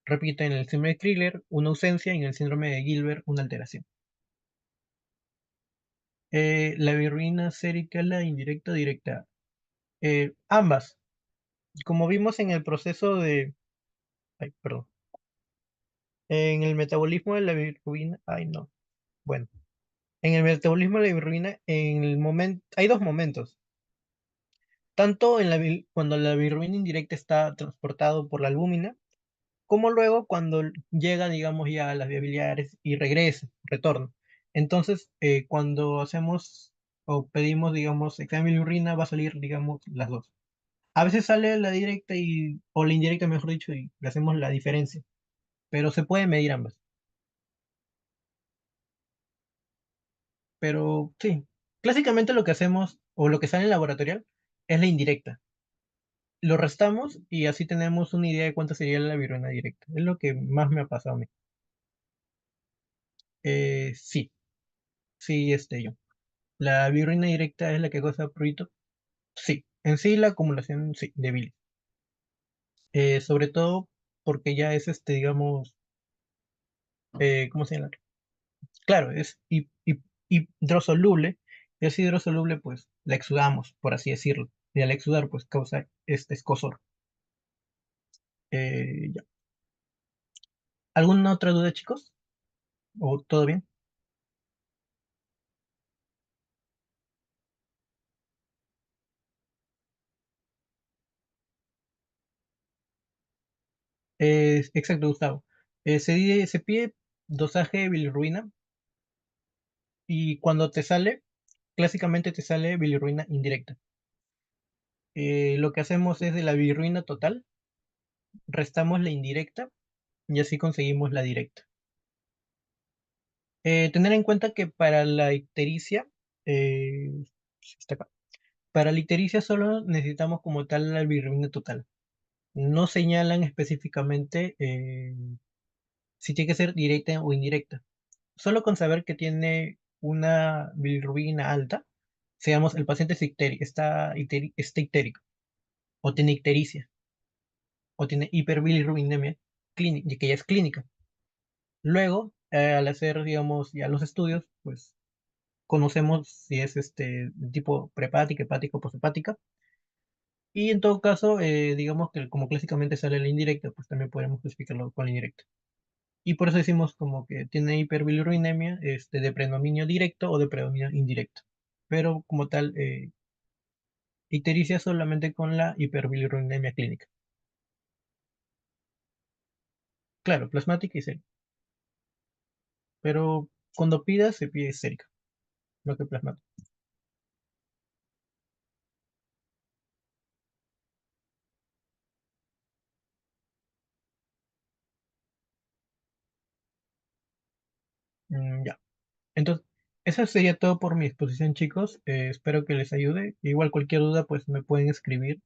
Repito, en el síndrome de Krigler, una ausencia, y en el síndrome de Gilbert, una alteración. La virruina sérica, la indirecta o directa. Ambas. Como vimos en el proceso de... Ay, perdón. En el metabolismo de la bilirrubina... Ay, no. Bueno. En el metabolismo de la bilirrubina, en el momento... Hay dos momentos. Tanto en cuando la bilirrubina indirecta está transportado por la albúmina, como luego cuando llega, digamos, ya a las vías biliares y regresa, retorna. Entonces, cuando hacemos o pedimos, digamos, examen de bilirrubina, va a salir, digamos, las dos. A veces sale la directa o la indirecta, mejor dicho, y le hacemos la diferencia, pero se puede medir ambas. Pero sí, clásicamente lo que hacemos o lo que sale en laboratorial es la indirecta. Lo restamos y así tenemos una idea de cuánto sería la bilirrubina directa. Es lo que más me ha pasado a mí. Sí, sí, yo. La bilirrubina directa es la que causa prurito. Sí, en sí la acumulación, sí, de bilis. Sobre todo porque ya es, digamos, ¿cómo se llama? Claro, es hidrosoluble. Y es hidrosoluble, pues la exudamos, por así decirlo. Y al exudar, pues causa este escozor. Ya. ¿Alguna otra duda, chicos? ¿O todo bien? Exacto, Gustavo. Se pide dosaje de bilirruina y cuando te sale, clásicamente te sale bilirruina indirecta. Lo que hacemos es de la bilirruina total, restamos la indirecta y así conseguimos la directa. Tener en cuenta que para la ictericia, está acá. Para la ictericia solo necesitamos como tal la bilirrubina total. No señalan específicamente si tiene que ser directa o indirecta. Solo con saber que tiene una bilirrubina alta, digamos, el paciente está ictérico, o tiene ictericia, o tiene hiperbilirrubinemia, que ya es clínica. Luego, al hacer, digamos, ya los estudios, pues conocemos si es de tipo prehepática, hepática o posthepática. Y en todo caso, digamos que como clásicamente sale la indirecta, pues también podemos clasificarlo con la indirecta. Y por eso decimos como que tiene hiperbilirubinemia de predominio directo o de predominio indirecto. Pero como tal, ictericia solamente con la hiperbilirubinemia clínica. Claro, plasmática y sérica. Pero cuando pidas, se pide sérica, no que plasmática. Ya. Entonces, eso sería todo por mi exposición, chicos. Espero que les ayude. Igual cualquier duda, pues me pueden escribir